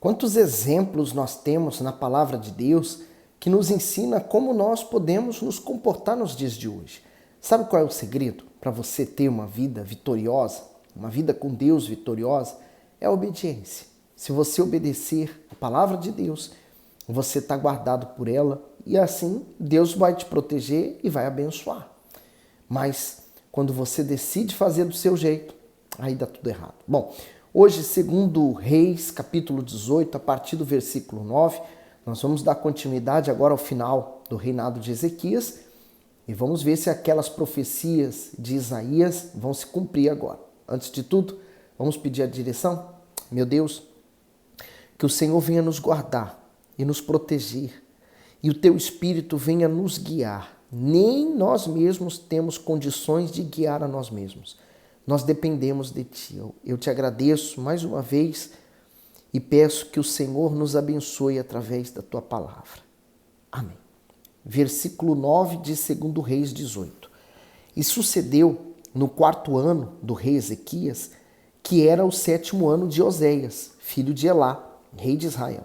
Quantos exemplos nós temos na palavra de Deus que nos ensina como nós podemos nos comportar nos dias de hoje. Sabe qual é o segredo para você ter uma vida vitoriosa, uma vida com Deus vitoriosa? É a obediência. Se você obedecer a palavra de Deus, você está guardado por ela e assim Deus vai te proteger e vai abençoar. Mas quando você decide fazer do seu jeito, aí dá tudo errado. Bom, hoje, segundo Reis, capítulo 18, a partir do versículo 9, nós vamos dar continuidade agora ao final do reinado de Ezequias e vamos ver se aquelas profecias de Isaías vão se cumprir agora. Antes de tudo, vamos pedir a direção? Meu Deus, que o Senhor venha nos guardar e nos proteger e o Teu Espírito venha nos guiar. Nem nós mesmos temos condições de guiar a nós mesmos. Nós dependemos de Ti. Eu Te agradeço mais uma vez e peço que o Senhor nos abençoe através da Tua palavra. Amém. Versículo 9 de 2 Reis 18. E sucedeu no 4º ano do rei Ezequias, que era o 7º ano de Oséias, filho de Elá, rei de Israel,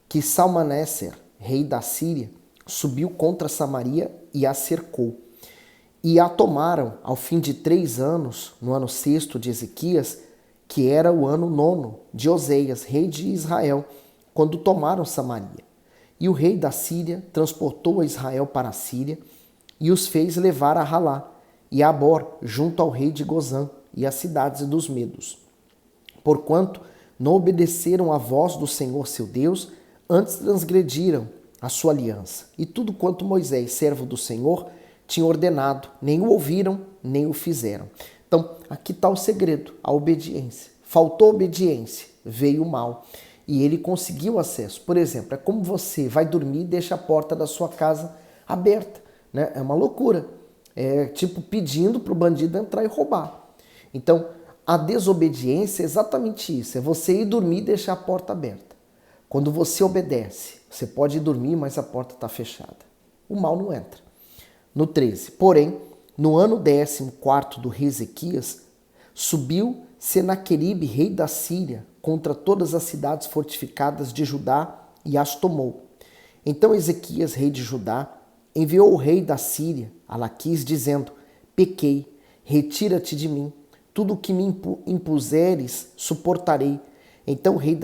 que Salmaneser, rei da Síria, subiu contra Samaria e a cercou. E a tomaram ao fim de 3 anos, no ano 6º de Ezequias, que era o ano 9º de Oséias, rei de Israel, quando tomaram Samaria. E o rei da Síria transportou a Israel para a Síria e os fez levar a Halá e a Abor, junto ao rei de Gozã e às cidades dos Medos. Porquanto não obedeceram à voz do Senhor seu Deus, antes transgrediram a sua aliança. E tudo quanto Moisés, servo do Senhor, tinha ordenado, nem o ouviram, nem o fizeram. Então, aqui está o segredo, a obediência. Faltou obediência, veio o mal. E ele conseguiu acesso. Por exemplo, é como você vai dormir e deixa a porta da sua casa aberta, né? É uma loucura. É tipo pedindo para o bandido entrar e roubar. Então, a desobediência é exatamente isso. É você ir dormir e deixar a porta aberta. Quando você obedece, você pode ir dormir, mas a porta está fechada. O mal não entra. No 13. Porém, no ano 14º do rei Ezequias, subiu Senaqueribe, rei da Síria, contra todas as cidades fortificadas de Judá e as tomou. Então Ezequias, rei de Judá, enviou o rei da Síria a Laquis, dizendo: pequei, retira-te de mim, tudo o que me impuseres suportarei. Então o rei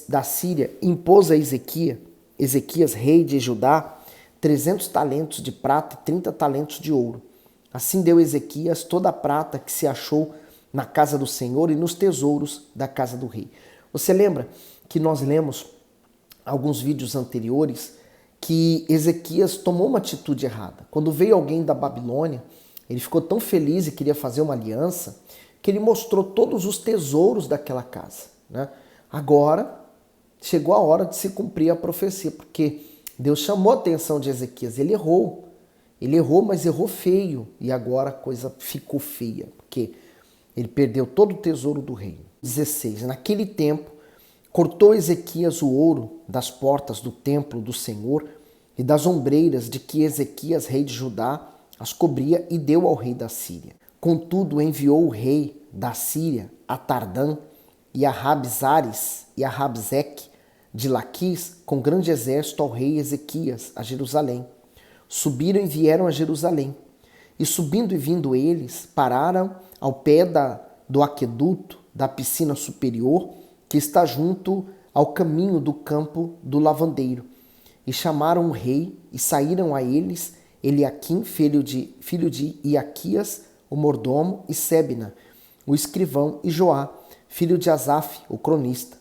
da Síria impôs a Ezequias, rei de Judá, 300 talentos de prata e 30 talentos de ouro. Assim deu Ezequias toda a prata que se achou na casa do Senhor e nos tesouros da casa do rei. Você lembra que nós lemos alguns vídeos anteriores que Ezequias tomou uma atitude errada. Quando veio alguém da Babilônia, ele ficou tão feliz e queria fazer uma aliança que ele mostrou todos os tesouros daquela casa, né? Agora chegou a hora de se cumprir a profecia, porque Deus chamou a atenção de Ezequias. Ele errou, mas errou feio. E agora a coisa ficou feia, porque ele perdeu todo o tesouro do reino. 16. Naquele tempo, cortou Ezequias o ouro das portas do templo do Senhor e das ombreiras de que Ezequias, rei de Judá, as cobria e deu ao rei da Síria. Contudo, enviou o rei da Síria a Tardã e a Rabzares e a Rabzeque de Laquis com grande exército ao rei Ezequias a Jerusalém. Subiram e vieram a Jerusalém. E subindo e vindo eles, pararam ao pé do aqueduto da piscina superior, que está junto ao caminho do campo do lavandeiro. E chamaram o rei, e saíram a eles Eliaquim, filho de Iaquias, o mordomo, e Sebna, o escrivão, e Joá, filho de Asaf, o cronista.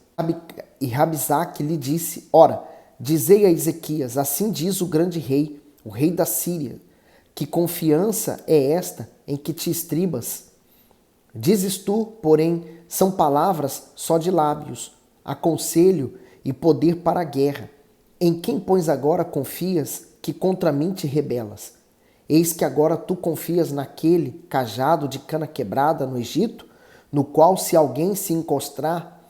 E Rabzaque lhe disse: ora, dizei a Ezequias, assim diz o grande rei, o rei da Síria, que confiança é esta em que te estribas? Dizes tu, porém, são palavras só de lábios, aconselho e poder para a guerra. Em quem, pois, agora confias que contra mim te rebelas? Eis que agora tu confias naquele cajado de cana quebrada no Egito, no qual se alguém se encostar,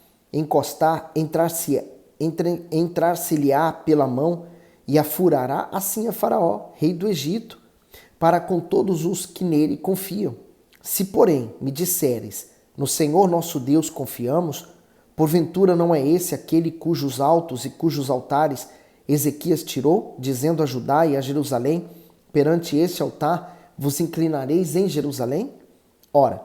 entrar-se-lhe-á pela mão e a furará, assim a Faraó, rei do Egito, para com todos os que nele confiam. Se, porém, me disseres, no Senhor nosso Deus confiamos, Porventura não é esse aquele cujos altos e cujos altares Ezequias tirou, dizendo a Judá e a Jerusalém, perante este altar vos inclinareis em Jerusalém? Ora,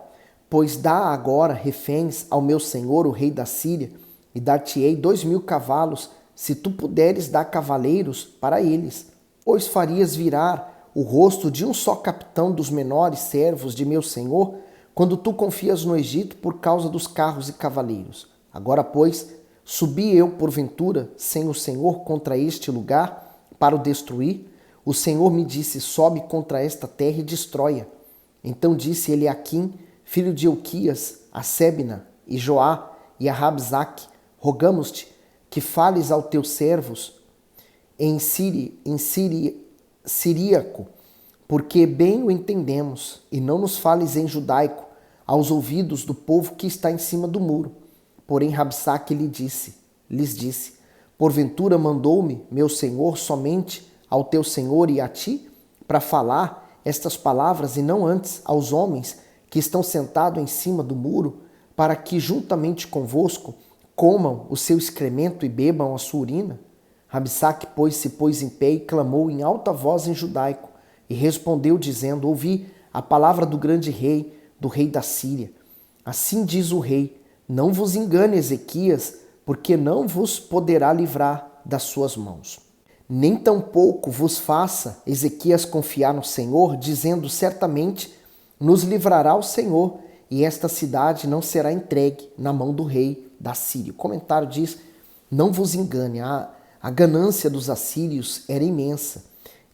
pois dá agora reféns ao meu senhor, o rei da Síria, e dar-te-ei 2.000 cavalos, se tu puderes dar cavaleiros para eles. Pois farias virar o rosto de um só capitão dos menores servos de meu senhor, quando tu confias no Egito por causa dos carros e cavaleiros. Agora, pois, subi eu, porventura, sem o Senhor contra este lugar, para o destruir? O Senhor me disse, sobe contra esta terra e destrói-a. Então disse Eliaquim, filho de Ilquias, a Sebna, e Joá, e a Rabzaque, rogamos-te que fales aos teus servos em siríaco, porque bem o entendemos, e não nos fales em judaico, aos ouvidos do povo que está em cima do muro. Porém Rabzaque lhes disse, porventura mandou-me meu senhor somente ao teu senhor e a ti, para falar estas palavras, e não antes aos homens que estão sentados em cima do muro, para que juntamente convosco comam o seu excremento e bebam a sua urina? Rabzaque, pois, se pôs em pé e clamou em alta voz em judaico, e respondeu dizendo, ouvi a palavra do grande rei, do rei da Síria. Assim diz o rei, não vos engane Ezequias, porque não vos poderá livrar das suas mãos. Nem tampouco vos faça Ezequias confiar no Senhor, dizendo, certamente nos livrará o Senhor, e esta cidade não será entregue na mão do rei da Síria. O comentário diz, não vos engane, a ganância dos assírios era imensa,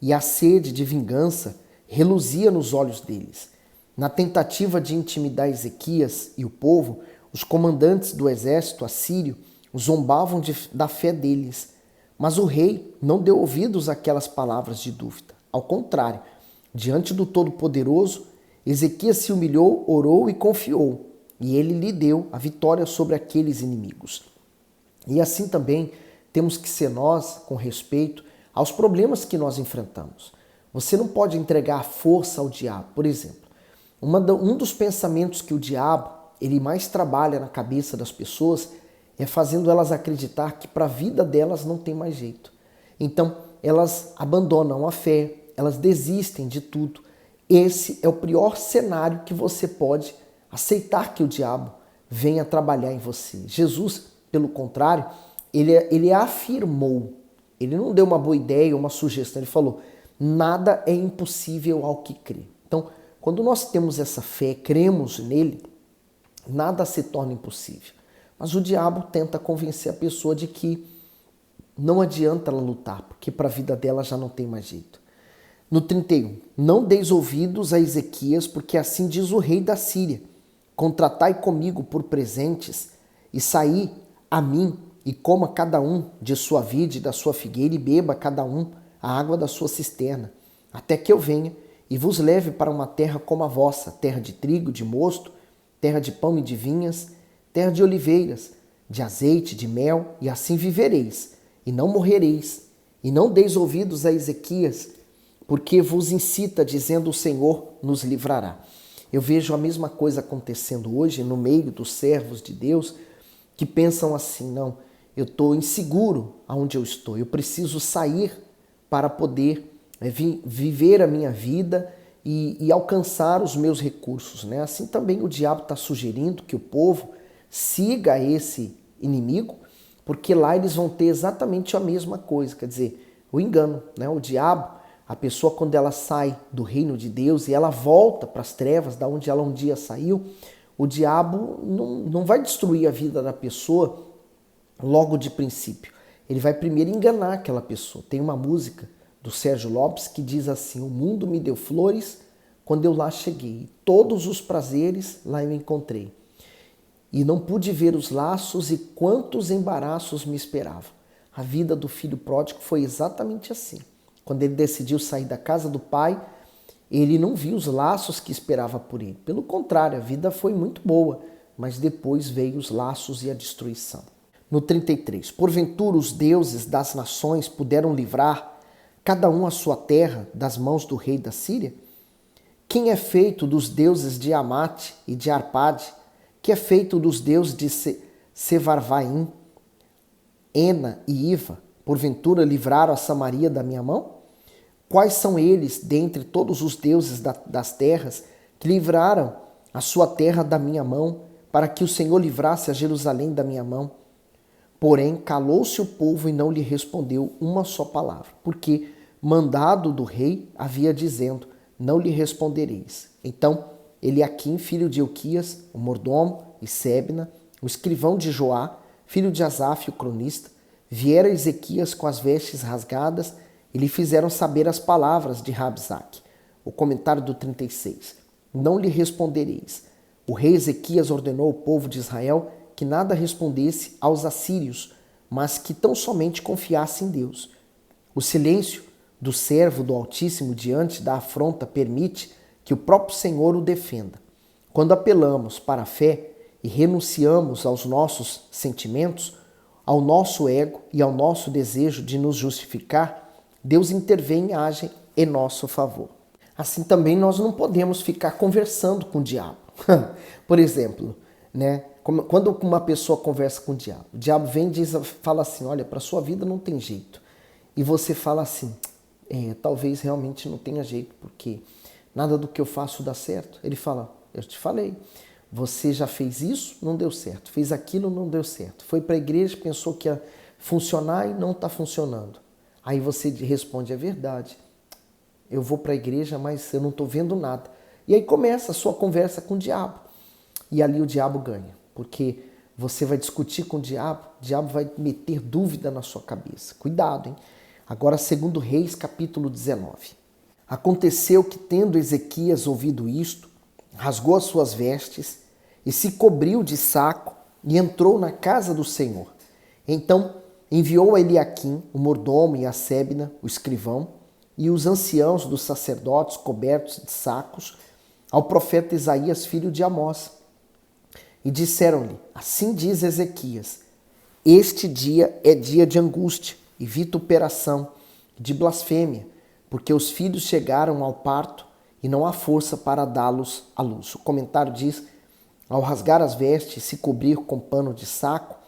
e a sede de vingança reluzia nos olhos deles. Na tentativa de intimidar Ezequias e o povo, os comandantes do exército assírio zombavam da fé deles. Mas o rei não deu ouvidos àquelas palavras de dúvida. Ao contrário, diante do Todo-Poderoso, Ezequias se humilhou, orou e confiou, e ele lhe deu a vitória sobre aqueles inimigos. E assim também temos que ser nós, com respeito aos problemas que nós enfrentamos. Você não pode entregar força ao diabo. Por exemplo, um dos pensamentos que o diabo ele mais trabalha na cabeça das pessoas é fazendo elas acreditar que para a vida delas não tem mais jeito. Então, elas abandonam a fé, elas desistem de tudo. Esse é o pior cenário que você pode aceitar que o diabo venha trabalhar em você. Jesus, pelo contrário, ele afirmou, ele não deu uma boa ideia, uma sugestão, ele falou, nada é impossível ao que crê. Então, quando nós temos essa fé, cremos nele, nada se torna impossível. Mas o diabo tenta convencer a pessoa de que não adianta ela lutar, porque para a vida dela já não tem mais jeito. No 31, não deis ouvidos a Ezequias, porque assim diz o rei da Síria, contratai comigo por presentes, e saí a mim, e coma cada um de sua vide e da sua figueira, e beba cada um a água da sua cisterna, até que eu venha e vos leve para uma terra como a vossa, terra de trigo, de mosto, terra de pão e de vinhas, terra de oliveiras, de azeite, de mel, e assim vivereis, e não morrereis. E não deis ouvidos a Ezequias, porque vos incita, dizendo o Senhor nos livrará. Eu vejo a mesma coisa acontecendo hoje no meio dos servos de Deus, que pensam assim, não, eu estou inseguro aonde eu estou, eu preciso sair para poder viver a minha vida e alcançar os meus recursos, né? Assim também o diabo está sugerindo que o povo siga esse inimigo, porque lá eles vão ter exatamente a mesma coisa, quer dizer, o engano, né? O diabo, a pessoa quando ela sai do reino de Deus e ela volta para as trevas, da onde ela um dia saiu, o diabo não vai destruir a vida da pessoa logo de princípio. Ele vai primeiro enganar aquela pessoa. Tem uma música do Sérgio Lopes que diz assim, o mundo me deu flores quando eu lá cheguei, todos os prazeres lá eu encontrei. E não pude ver os laços e quantos embaraços me esperavam. A vida do filho pródigo foi exatamente assim. Quando ele decidiu sair da casa do pai, ele não viu os laços que esperava por ele. Pelo contrário, a vida foi muito boa, mas depois veio os laços e a destruição. No 33, porventura os deuses das nações puderam livrar cada um a sua terra das mãos do rei da Síria? Quem é feito dos deuses de Amate e de Arpade? Que é feito dos deuses de Sevarvaim, Ena e Iva, porventura livraram a Samaria da minha mão? Quais são eles, dentre todos os deuses das terras, que livraram a sua terra da minha mão, para que o Senhor livrasse a Jerusalém da minha mão? Porém, calou-se o povo e não lhe respondeu uma só palavra, porque mandado do rei havia dizendo, não lhe respondereis. Então, Eliaquim, filho de Ilquias, o mordomo, e Sebna, o escrivão de Joá, filho de Asaf, o cronista, vieram a Ezequias com as vestes rasgadas e lhe fizeram saber as palavras de Rabsaque. O comentário do 36. Não lhe respondereis. O rei Ezequias ordenou ao povo de Israel que nada respondesse aos assírios, mas que tão somente confiasse em Deus. O silêncio do servo do Altíssimo diante da afronta permite que o próprio Senhor o defenda. Quando apelamos para a fé e renunciamos aos nossos sentimentos, ao nosso ego e ao nosso desejo de nos justificar, Deus intervém e age em nosso favor. Assim também nós não podemos ficar conversando com o diabo. Por exemplo, né? Quando uma pessoa conversa com o diabo vem e fala assim, olha, para sua vida não tem jeito. E você fala assim, talvez realmente não tenha jeito, porque nada do que eu faço dá certo. Ele fala, eu te falei, você já fez isso, não deu certo. Fez aquilo, não deu certo. Foi para a igreja, pensou que ia funcionar e não está funcionando. Aí você responde, é verdade. Eu vou para a igreja, mas eu não estou vendo nada. E aí começa a sua conversa com o diabo. E ali o diabo ganha, porque você vai discutir com o diabo vai meter dúvida na sua cabeça. Cuidado, hein? Agora, 2 Reis, capítulo 19. Aconteceu que, tendo Ezequias ouvido isto, rasgou as suas vestes e se cobriu de saco e entrou na casa do Senhor. Então enviou a Eliaquim, o mordomo, e a Sebna, o escrivão, e os anciãos dos sacerdotes cobertos de sacos, ao profeta Isaías, filho de Amós. E disseram-lhe, assim diz Ezequias, este dia é dia de angústia e vituperação, de blasfêmia, porque os filhos chegaram ao parto e não há força para dá-los à luz. O comentário diz, ao rasgar as vestes e se cobrir com pano de saco,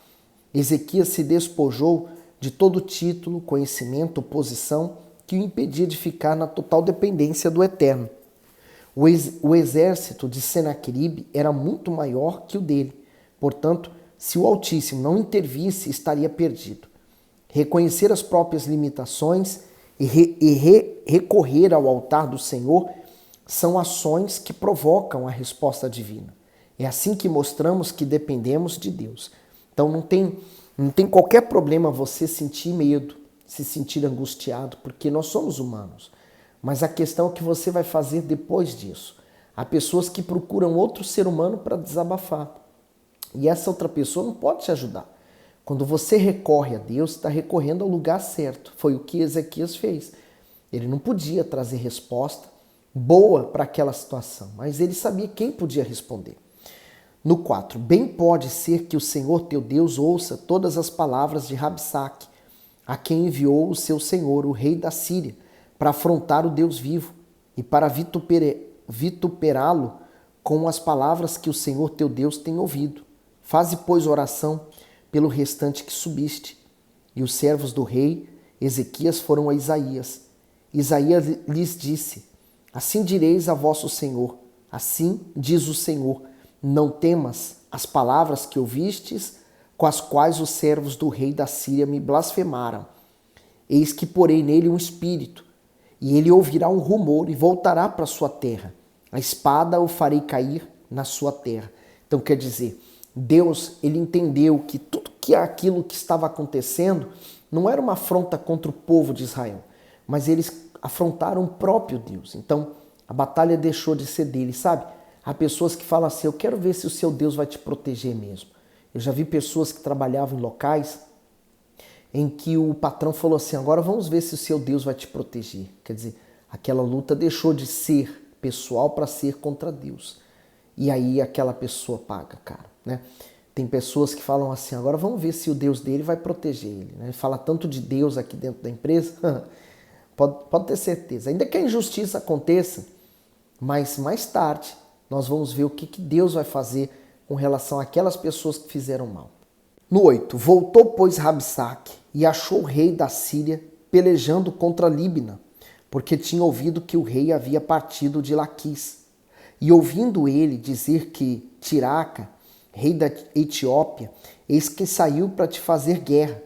Ezequias se despojou de todo título, conhecimento, posição que o impedia de ficar na total dependência do Eterno. O exército de Senaqueribe era muito maior que o dele. Portanto, se o Altíssimo não intervisse, estaria perdido. Reconhecer as próprias limitações e recorrer ao altar do Senhor são ações que provocam a resposta divina. É assim que mostramos que dependemos de Deus. Então não tem qualquer problema você sentir medo, se sentir angustiado, porque nós somos humanos. Mas a questão é o que você vai fazer depois disso. Há pessoas que procuram outro ser humano para desabafar. E essa outra pessoa não pode te ajudar. Quando você recorre a Deus, está recorrendo ao lugar certo. Foi o que Ezequias fez. Ele não podia trazer resposta boa para aquela situação, mas ele sabia quem podia responder. No 4, bem pode ser que o Senhor teu Deus ouça todas as palavras de Rabsaque, a quem enviou o seu senhor, o rei da Síria, para afrontar o Deus vivo e para vituperá-lo com as palavras que o Senhor teu Deus tem ouvido. Faze, pois, oração pelo restante que subiste. E os servos do rei Ezequias foram a Isaías. Isaías lhes disse, assim direis a vosso Senhor, assim diz o Senhor, não temas as palavras que ouvistes, com as quais os servos do rei da Síria me blasfemaram. Eis que porei nele um espírito, e ele ouvirá um rumor e voltará para sua terra. A espada o farei cair na sua terra. Então quer dizer, Deus, ele entendeu que tudo aquilo que estava acontecendo não era uma afronta contra o povo de Israel, mas eles afrontaram o próprio Deus. Então a batalha deixou de ser dele, sabe? Há pessoas que falam assim, eu quero ver se o seu Deus vai te proteger mesmo. Eu já vi pessoas que trabalhavam em locais em que o patrão falou assim, agora vamos ver se o seu Deus vai te proteger. Quer dizer, aquela luta deixou de ser pessoal para ser contra Deus. E aí aquela pessoa paga, cara, né? Tem pessoas que falam assim, agora vamos ver se o Deus dele vai proteger ele. Né? Ele fala tanto de Deus aqui dentro da empresa, pode ter certeza. Ainda que a injustiça aconteça, mas mais tarde nós vamos ver o que Deus vai fazer com relação àquelas pessoas que fizeram mal. No 8, voltou, pois, Rabsaque e achou o rei da Síria pelejando contra Líbina, porque tinha ouvido que o rei havia partido de Laquis. E ouvindo ele dizer que Tiraca, rei da Etiópia, eis que saiu para te fazer guerra,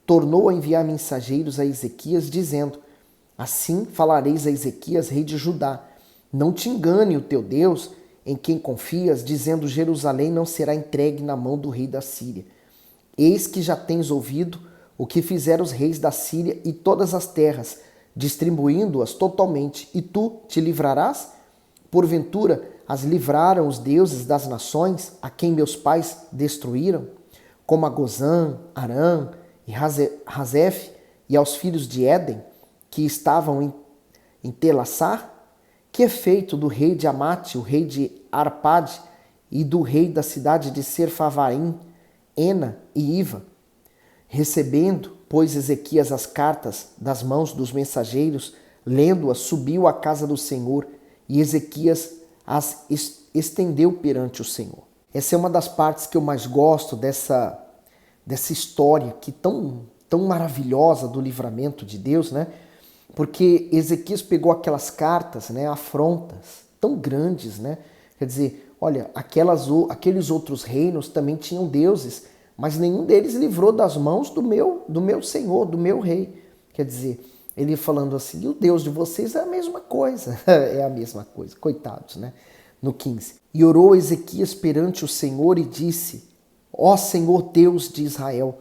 tornou a enviar mensageiros a Ezequias, dizendo: assim falareis a Ezequias, rei de Judá: não te engane o teu Deus, em quem confias, dizendo: Jerusalém não será entregue na mão do rei da Síria. Eis que já tens ouvido o que fizeram os reis da Síria e todas as terras, distribuindo-as totalmente, e tu te livrarás? Porventura as livraram os deuses das nações, a quem meus pais destruíram, como a Gozã, Arã e Razef, e aos filhos de Éden, que estavam em Telassar? Que é feito do rei de Amate, o rei de Arpade, e do rei da cidade de Serfavaim, Ena e Iva? Recebendo, pois, Ezequias as cartas das mãos dos mensageiros, lendo-as, subiu à casa do Senhor, e Ezequias as estendeu perante o Senhor. Essa é uma das partes que eu mais gosto dessa história que tão maravilhosa do livramento de Deus, né? Porque Ezequias pegou aquelas cartas, né, afrontas tão grandes, né? Quer dizer, olha, aqueles outros reinos também tinham deuses, mas nenhum deles livrou das mãos do meu Senhor, do meu rei. Quer dizer, ele falando assim: o Deus de vocês é a mesma coisa. É a mesma coisa, coitados, né? No 15. E orou Ezequias perante o Senhor e disse: ó Senhor Deus de Israel,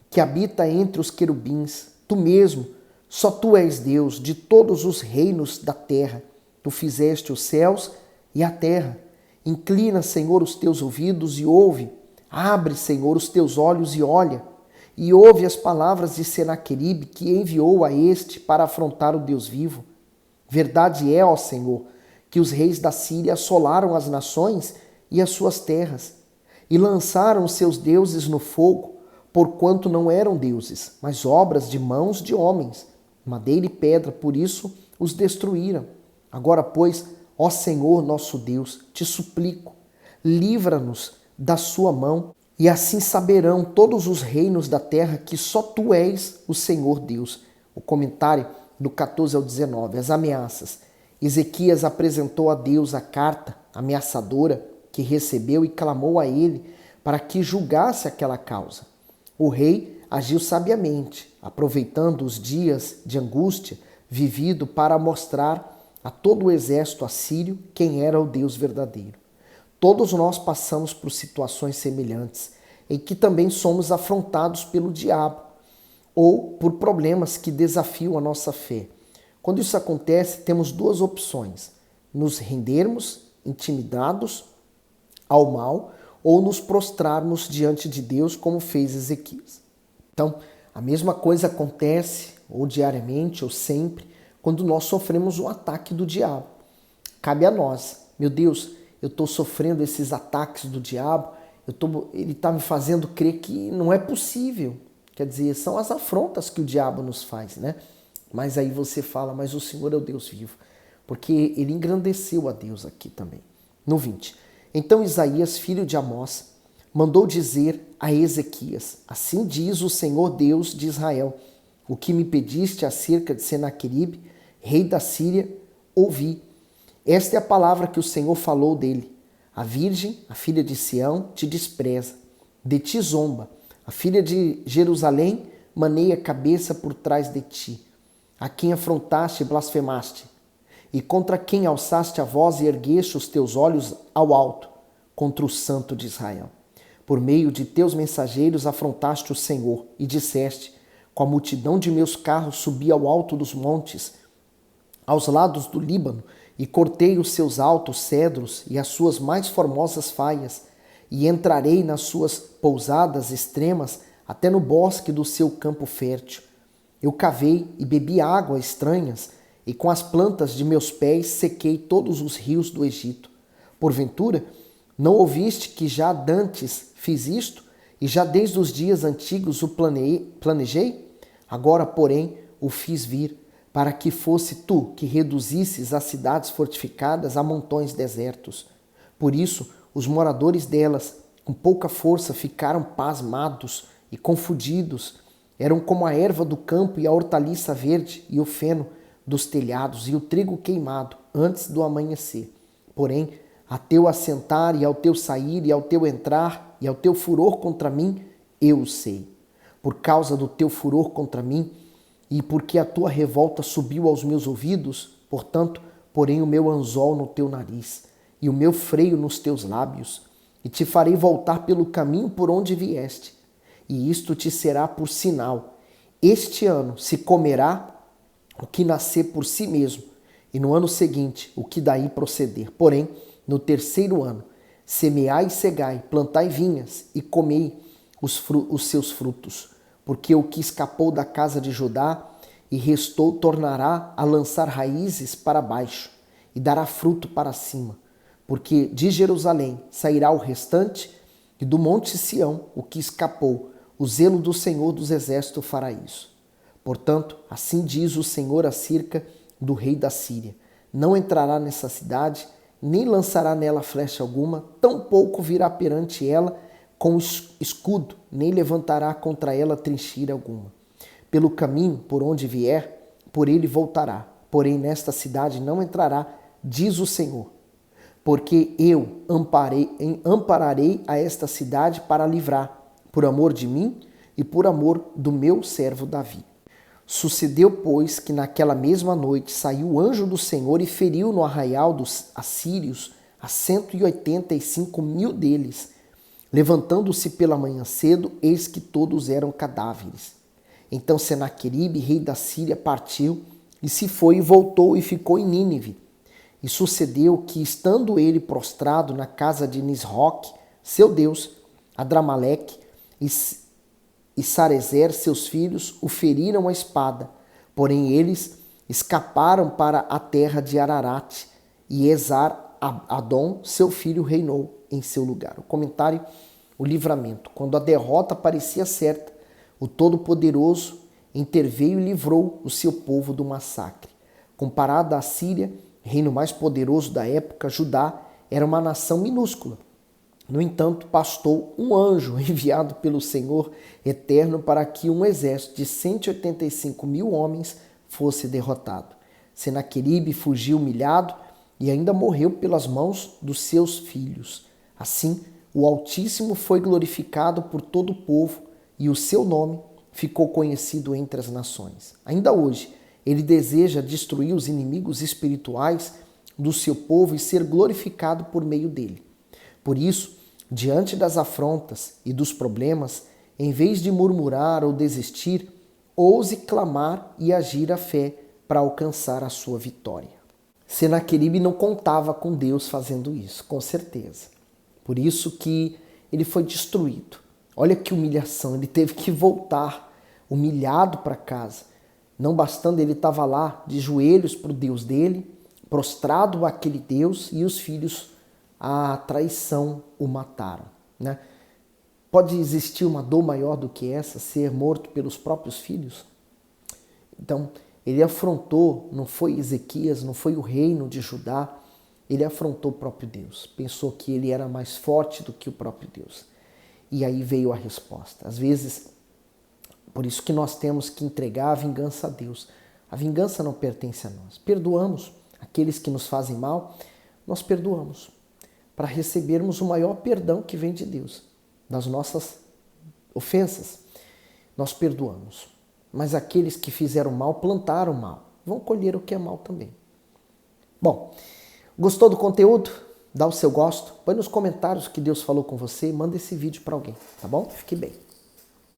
que habita entre os querubins, tu mesmo, só tu és Deus de todos os reinos da terra. Tu fizeste os céus e a terra. Inclina, Senhor, os teus ouvidos e ouve. Abre, Senhor, os teus olhos e olha. E ouve as palavras de Senaqueribe, que enviou a este para afrontar o Deus vivo. Verdade é, ó Senhor, que os reis da Síria assolaram as nações e as suas terras, e lançaram os seus deuses no fogo, porquanto não eram deuses, mas obras de mãos de homens, madeira e pedra, por isso os destruíram. Agora, pois, ó Senhor nosso Deus, te suplico, livra-nos da sua mão, e assim saberão todos os reinos da terra que só tu és o Senhor Deus. O comentário do 14 ao 19, as ameaças. Ezequias apresentou a Deus a carta ameaçadora que recebeu e clamou a ele para que julgasse aquela causa. O rei agiu sabiamente, aproveitando os dias de angústia vivido para mostrar a todo o exército assírio quem era o Deus verdadeiro. Todos nós passamos por situações semelhantes, em que também somos afrontados pelo diabo ou por problemas que desafiam a nossa fé. Quando isso acontece, temos duas opções: nos rendermos intimidados ao mal ou nos prostrarmos diante de Deus, como fez Ezequias. Então, a mesma coisa acontece, ou diariamente, ou sempre, quando nós sofremos um ataque do diabo. Cabe a nós: meu Deus, eu estou sofrendo esses ataques do diabo, ele está me fazendo crer que não é possível. Quer dizer, são as afrontas que o diabo nos faz, né? Mas aí você fala: mas o Senhor é o Deus vivo, porque ele engrandeceu a Deus aqui também. No 20. Então Isaías, filho de Amós, mandou dizer a Ezequias: assim diz o Senhor Deus de Israel, o que me pediste acerca de Senaqueribe, rei da Síria, ouvi. Esta é a palavra que o Senhor falou dele. A virgem, a filha de Sião, te despreza, de ti zomba. A filha de Jerusalém maneia a cabeça por trás de ti. A quem afrontaste e blasfemaste, e contra quem alçaste a voz e ergueste os teus olhos ao alto, contra o Santo de Israel. Por meio de teus mensageiros afrontaste o Senhor, e disseste: com a multidão de meus carros subi ao alto dos montes, aos lados do Líbano, e cortei os seus altos cedros e as suas mais formosas faias, e entrarei nas suas pousadas extremas até no bosque do seu campo fértil. Eu cavei e bebi água estranhas, e com as plantas de meus pés sequei todos os rios do Egito. Porventura, não ouviste que já dantes fiz isto, e já desde os dias antigos o planejei? Agora, porém, o fiz vir, para que fosse tu que reduzisses as cidades fortificadas a montões desertos. Por isso, os moradores delas com pouca força, ficaram pasmados e confundidos. Eram como a erva do campo e a hortaliça verde e o feno dos telhados e o trigo queimado antes do amanhecer. Porém, a teu assentar e ao teu sair e ao teu entrar e ao teu furor contra mim, eu o sei. Por causa do teu furor contra mim e porque a tua revolta subiu aos meus ouvidos, portanto, porém o meu anzol no teu nariz e o meu freio nos teus lábios, e te farei voltar pelo caminho por onde vieste. E isto te será por sinal. Este ano se comerá o que nascer por si mesmo, e no ano seguinte o que daí proceder. Porém, no terceiro ano, semeai e cegai, plantai vinhas e comei os seus frutos, porque o que escapou da casa de Judá e restou tornará a lançar raízes para baixo e dará fruto para cima, porque de Jerusalém sairá o restante e do monte Sião o que escapou. O zelo do Senhor dos Exércitos fará isso. Portanto, assim diz o Senhor acerca do rei da Síria: não entrará nessa cidade, nem lançará nela flecha alguma, tampouco virá perante ela com escudo, nem levantará contra ela trincheira alguma. Pelo caminho por onde vier, por ele voltará. Porém, nesta cidade não entrará, diz o Senhor. Porque eu ampararei a esta cidade para livrar, por amor de mim e por amor do meu servo Davi. Sucedeu, pois, que naquela mesma noite saiu o anjo do Senhor e feriu no arraial dos assírios a 185.000 deles. Levantando-se pela manhã cedo, eis que todos eram cadáveres. Então Senaqueribe, rei da Síria, partiu e se foi e voltou e ficou em Nínive. E sucedeu que, estando ele prostrado na casa de Nisroque, seu deus, Adramaleque e Sarezer, seus filhos, o feriram a espada. Porém eles escaparam para a terra de Ararat, e Esar-Adom, seu filho, reinou em seu lugar. O comentário: o livramento. Quando a derrota parecia certa, o Todo-Poderoso interveio e livrou o seu povo do massacre. Comparado à Síria, reino mais poderoso da época, Judá era uma nação minúscula. No entanto, bastou um anjo enviado pelo Senhor eterno para que um exército de 185.000 homens fosse derrotado. Senaqueribe fugiu humilhado e ainda morreu pelas mãos dos seus filhos. Assim, o Altíssimo foi glorificado por todo o povo e o seu nome ficou conhecido entre as nações. Ainda hoje, ele deseja destruir os inimigos espirituais do seu povo e ser glorificado por meio dele. Por isso, diante das afrontas e dos problemas, em vez de murmurar ou desistir, ouse clamar e agir a fé para alcançar a sua vitória. Senaqueribe não contava com Deus fazendo isso, com certeza. Por isso que ele foi destruído. Olha que humilhação, ele teve que voltar humilhado para casa. Não bastando, ele estava lá de joelhos para o Deus dele, prostrado àquele Deus, e os filhos, a traição, o mataram, né? Pode existir uma dor maior do que essa, ser morto pelos próprios filhos? Então, ele afrontou, não foi Ezequias, não foi o reino de Judá, ele afrontou o próprio Deus. Pensou que ele era mais forte do que o próprio Deus. E aí veio a resposta. Às vezes, por isso que nós temos que entregar a vingança a Deus. A vingança não pertence a nós. Perdoamos aqueles que nos fazem mal, nós perdoamos para recebermos o maior perdão que vem de Deus. Das nossas ofensas, nós perdoamos. Mas aqueles que fizeram mal, plantaram mal, vão colher o que é mal também. Bom, gostou do conteúdo? Dá o seu gosto, põe nos comentários o que Deus falou com você, manda esse vídeo para alguém, tá bom? Fique bem.